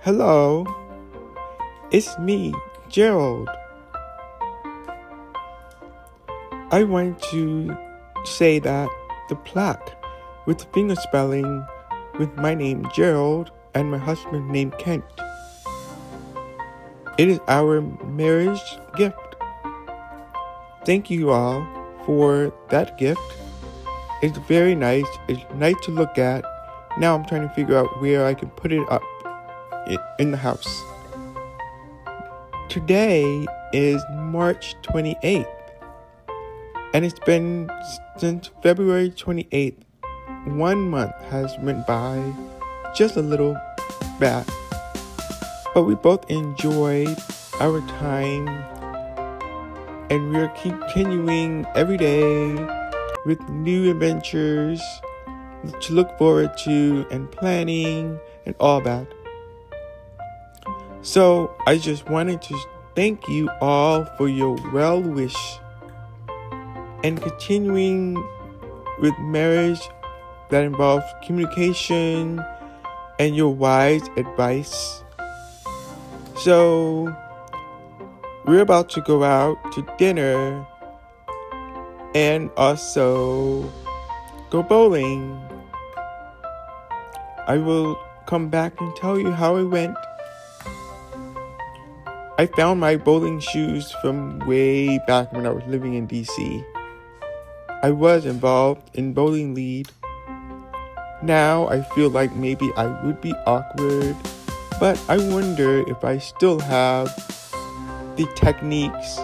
Hello, it's me, Jerald. I want to say that the plaque with the finger spelling with my name Jerald and my husband named Kent. It is our marriage gift. Thank you all for that gift. It's very nice. It's nice to look at. Now I'm trying to figure out where I can put it up in the house. Today is March 28th, and it's been since February 28th. 1 month has went by, just a little bit, but we both enjoyed our time, and we're continuing every day with new adventures to look forward to and planning and all that. So I just wanted to thank you all for your well wish and continuing with marriage that involves communication and your wise advice. So we're about to go out to dinner and also go bowling. I will come back and tell you how it went. I found my bowling shoes from way back when I was living in DC. I was involved in bowling league. Now I feel like maybe I would be awkward, but I wonder if I still have the techniques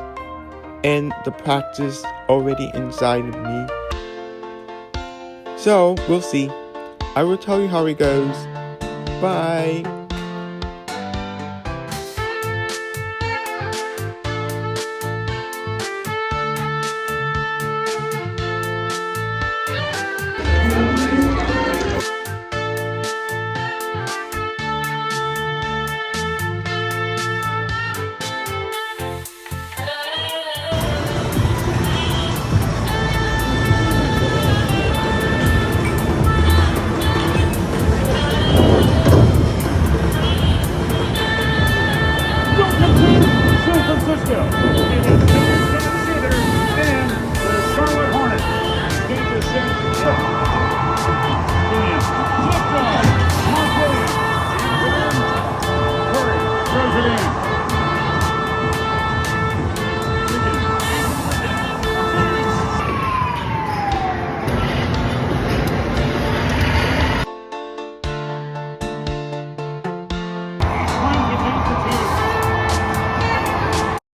and the practice already inside of me. So we'll see. I will tell you how it goes. Bye.